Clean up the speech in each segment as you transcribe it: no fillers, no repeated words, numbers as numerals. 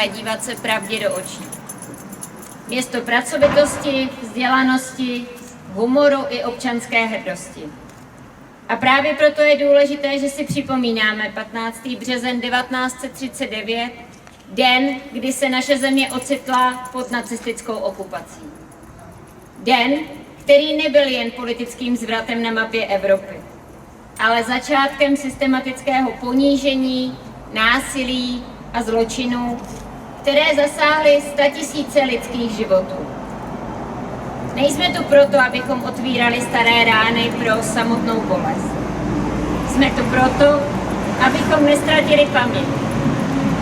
dívat se pravdě do očí. Město pracovitosti, vzdělanosti, humoru i občanské hrdosti. A právě proto je důležité, že si připomínáme 15. březen 1939, den, kdy se naše země ocitla pod nacistickou okupací. Den, který nebyl jen politickým zvratem na mapě Evropy, ale začátkem systematického ponížení, násilí a zločinů, které zasáhly 100 000 lidských životů. Nejsme tu proto, abychom otvírali staré rány pro samotnou bolest. Jsme tu proto, abychom nestratili paměť,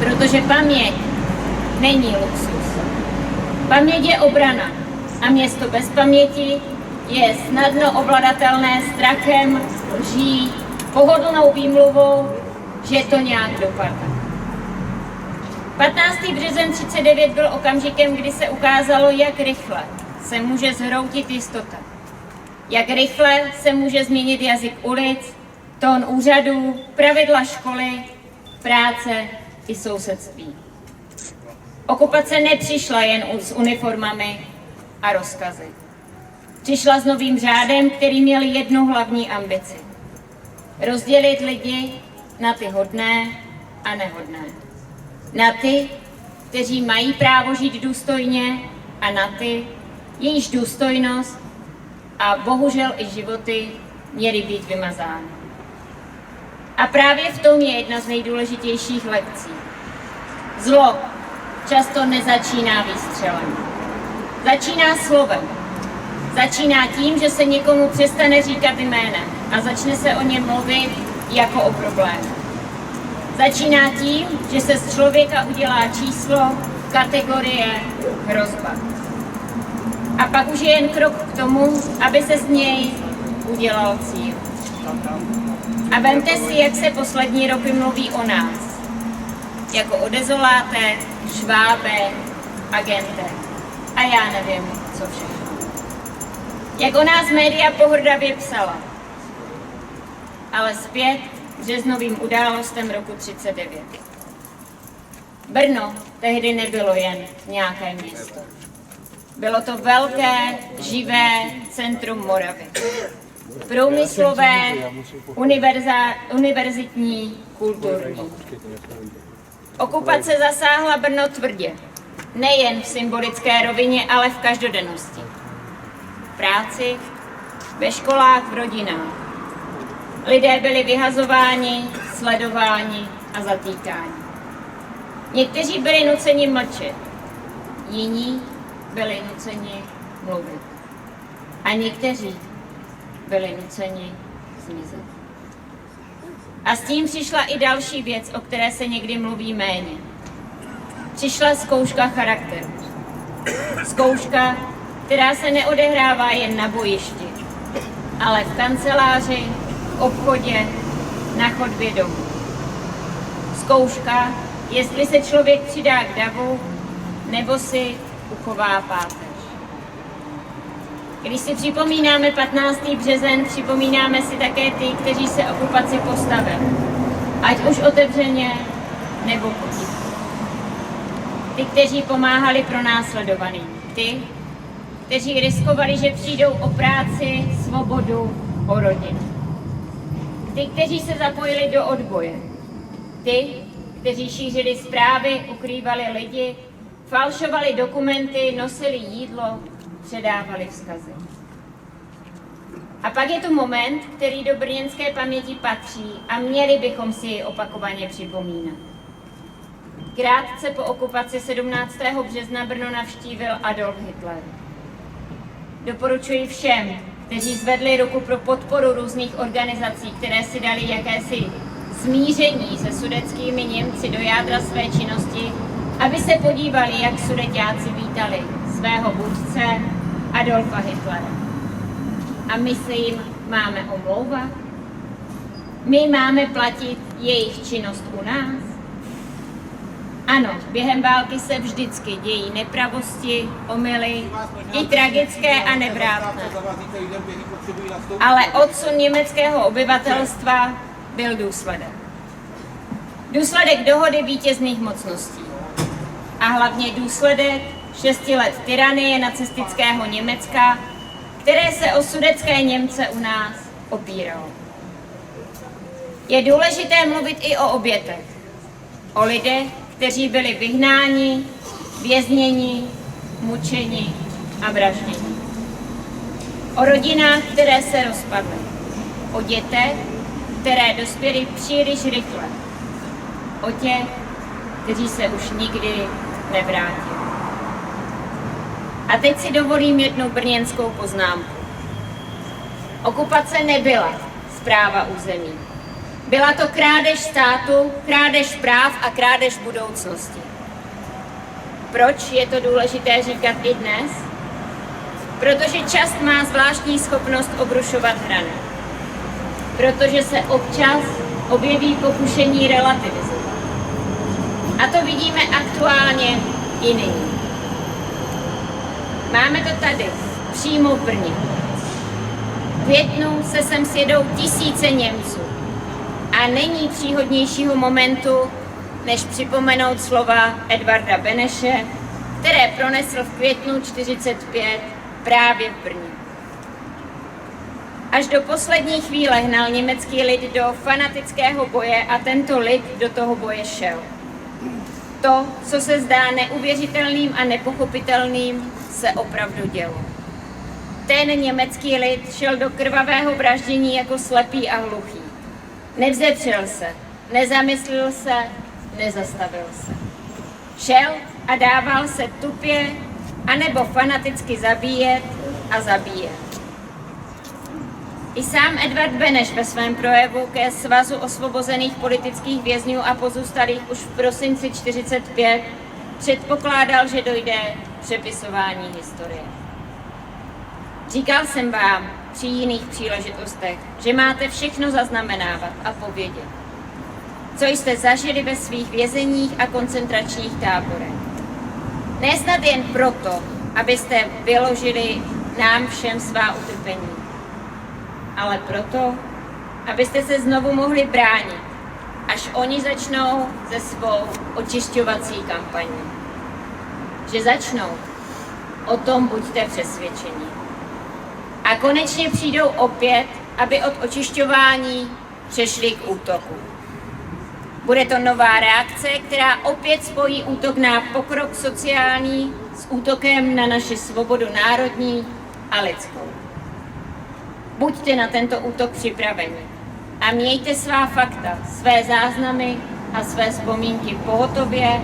protože paměť není luxus. Paměť je obrana a město bez paměti je snadno ovladatelné strachem, lží, pohodlnou výmluvou, že to nějak dopadne. 15. březen 1939 byl okamžikem, kdy se ukázalo, jak rychle se může zhroutit jistota. Jak rychle se může změnit jazyk ulic, tón úřadů, pravidla školy, práce i sousedství. Okupace nepřišla jen s uniformami a rozkazy. Přišla s novým řádem, který měl jednu hlavní ambici. Rozdělit lidi na ty hodné a nehodné. Na ty, kteří mají právo žít důstojně, a na ty, jejíž důstojnost a bohužel i životy měly být vymazány. A právě v tom je jedna z nejdůležitějších lekcí. Zlo často nezačíná výstřelem. Začíná slovem. Začíná tím, že se někomu přestane říkat jménem a začne se o něm mluvit jako o problému. Začíná tím, že se z člověka udělá číslo, kategorie, hrozba. A pak už je jen krok k tomu, aby se z něj udělal cíl. A vemte si, jak se poslední roky mluví o nás. Jako o dezolátech, švábech, agentech. A já nevím, co všechno. Jak o nás média pohrdavě psala. Ale zpět k březnovým událostem roku 1939. Brno tehdy nebylo jen nějaké město. Bylo to velké, živé centrum Moravy. Průmyslové, univerzitní, kulturní. Okupace zasáhla Brno tvrdě. Nejen v symbolické rovině, ale v každodennosti. V práci, ve školách, v rodinách. Lidé byli vyhazováni, sledováni a zatýkáni. Někteří byli nuceni mlčet, jiní byli nuceni mluvit. A někteří byli nuceni zmizet. A s tím přišla i další věc, o které se někdy mluví méně. Přišla zkouška charakteru. Zkouška, která se neodehrává jen na bojišti, ale v kanceláři, v obchodě, na chodbě domů. Zkouška, jestli se člověk přidá k davu, nebo si uchová páteř. Když si připomínáme 15. březen, připomínáme si také ty, kteří se okupaci postavili. Ať už otevřeně, nebo potichu. Ty, kteří pomáhali pronásledovaným. Ty, kteří riskovali, že přijdou o práci, svobodu, o rodinu. Ty, kteří se zapojili do odboje. Ty, kteří šířili zprávy, ukrývali lidi, falšovali dokumenty, nosili jídlo, předávali vzkazy. A pak je tu moment, který do brněnské paměti patří a měli bychom si ji opakovaně připomínat. Krátce po okupaci 17. března Brno navštívil Adolf Hitler. Doporučuji všem, kteří zvedli ruku pro podporu různých organizací, které si dali jakési smíření se sudetskými Němci do jádra své činnosti, aby se podívali, jak Sudeťáci vítali svého vůdce Adolfa Hitlera. A my se jim máme omlouvat? My máme platit jejich činnost u nás? Ano, během války se vždycky dějí nepravosti, omyly, i tragické a nevrátné. Ale odsun německého obyvatelstva byl důsledek. Důsledek dohody vítězných mocností. a hlavně důsledek 6 let tyranie nacistického Německa, které se o sudetské Němce u nás opíralo. Je důležité mluvit i o obětech, o lidech, kteří byli vyhnáni, vězněni, mučeni a vražděni. O rodinách, které se rozpadly. O dětech, které dospěly příliš rychle. O těch, kteří se už nikdy nevrátili. A teď si dovolím jednu brněnskou poznámku. Okupace nebyla správa území. Byla to krádež státu, krádež práv a krádež budoucnosti. Proč je to důležité říkat i dnes? Protože čas má zvláštní schopnost obrušovat hrany. Protože se občas objeví pokušení relativizovat. A to vidíme aktuálně i nyní. Máme to tady, přímo v Brně. V květnu se sem sjedou tisíce Němců. A není příhodnějšího momentu, než připomenout slova Edvarda Beneše, které pronesl v květnu 1945 právě v Brně. Až do poslední chvíle hnal německý lid do fanatického boje a tento lid do toho boje šel. To, co se zdá neuvěřitelným a nepochopitelným, se opravdu dělo. Ten německý lid šel do krvavého vraždění jako slepý a hluchý. Nevzepřel se, nezamyslil se, nezastavil se. Šel a dával se tupě anebo fanaticky zabíjet a zabíjet. I sám Edvard Beneš ve svém projevu ke Svazu osvobozených politických vězňů a pozůstalých už v prosinci 1945 předpokládal, že dojde k přepisování historie. Říkal jsem vám při jiných příležitostech, že máte všechno zaznamenávat a povědět, co jste zažili ve svých vězeních a koncentračních táborech. Ne snad jen proto, abyste vyložili nám všem svá utrpení, ale proto, abyste se znovu mohli bránit, až oni začnou se svou očišťovací kampaní. Že začnou, o tom buďte přesvědčeni. A konečně přijdou opět, aby od očišťování přešli k útoku. Bude to nová reakce, která opět spojí útok na pokrok sociální s útokem na naši svobodu národní a lidskou. Buďte na tento útok připraveni a mějte svá fakta, své záznamy a své vzpomínky pohotově,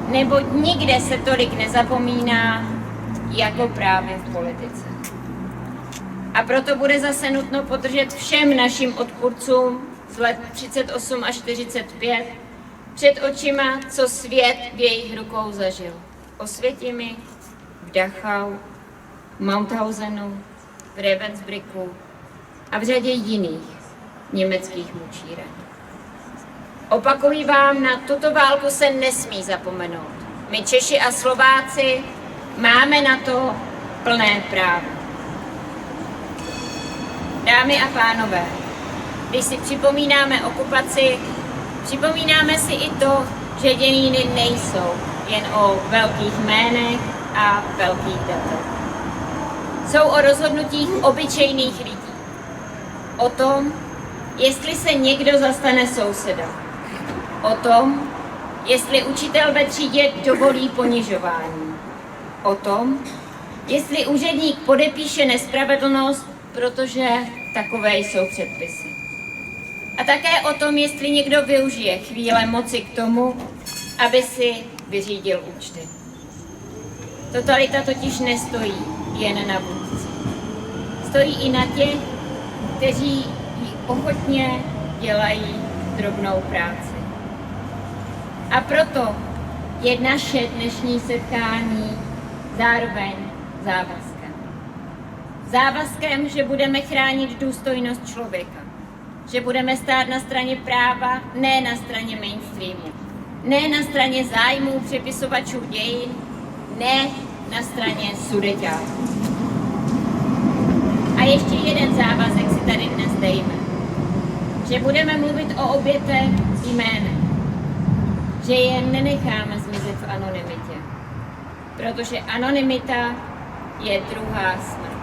neboť nikde se tolik nezapomíná, jako právě v politice. A proto bude zase nutno podržet všem našim odpůrcům z let 38 až 45 před očima, co svět v jejich rukou zažil. Osvětimi, v Dachau, v Mauthausenu, v Ravensbrücku a v řadě jiných německých mučíren. Opakuji vám, na tuto válku se nesmí zapomenout. My Češi a Slováci máme na to plné právo. Dámy a pánové, když si připomínáme okupaci, připomínáme si i to, že dějiny nejsou jen o velkých jménech a velkých datech. Jsou o rozhodnutích obyčejných lidí. O tom, jestli se někdo zastane souseda. O tom, jestli učitel ve třídě dovolí ponižování. O tom, jestli úředník podepíše nespravedlnost, protože takové jsou předpisy. A také o tom, jestli někdo využije chvíle moci k tomu, aby si vyřídil účty. Totalita totiž nestojí jen na vůdci. Stojí i na těch, kteří ji ochotně dělají drobnou práci. A proto je naše dnešní setkání zároveň závazkem. Závazkem, že budeme chránit důstojnost člověka. Že budeme stát na straně práva, ne na straně mainstreamu. Ne na straně zájmů přepisovačů dějin, ne na straně sudeťáků. A ještě jeden závazek si tady dnes dejme. Že budeme mluvit o obětech jménem. že je nenecháme zmizet v anonymitě, protože anonymita je druhá smrt.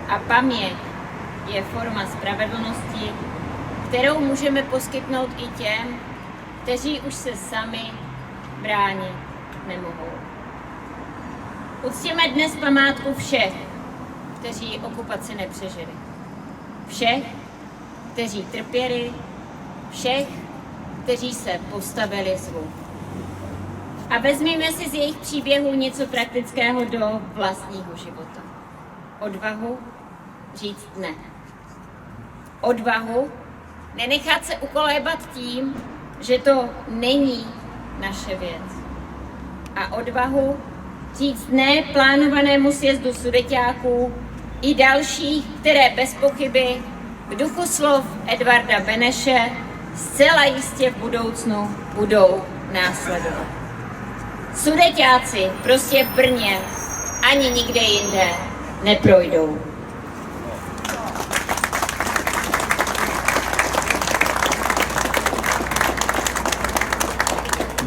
A paměť je forma spravedlnosti, kterou můžeme poskytnout i těm, kteří už se sami bránit nemohou. Uctíme dnes památku všech, kteří okupaci nepřežili. Všech, kteří trpěli, všech, kteří se postavili zlu. A vezměme si z jejich příběhů něco praktického do vlastního života. Odvahu říct ne. Odvahu nenechat se ukolébat tím, že to není naše věc. A odvahu říct ne plánovanému sjezdu Sudeťáků i dalších, které bez pochyby v duchu slov Edvarda Beneše zcela jistě v budoucnu budou následovat. Sudeťáci prostě v Brně ani nikde jinde neprojdou.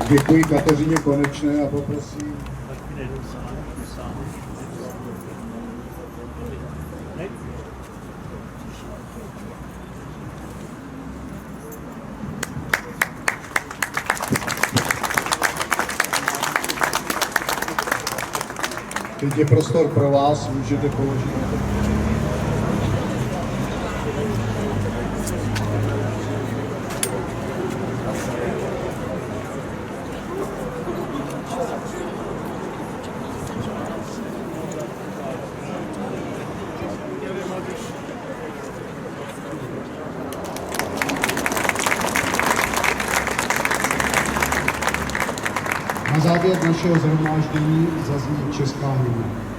Děkuji Kateřině Konečné a poprosím. Teď je prostor pro vás, můžete položit. Na závěr našeho shromáždění zazní česká hymna.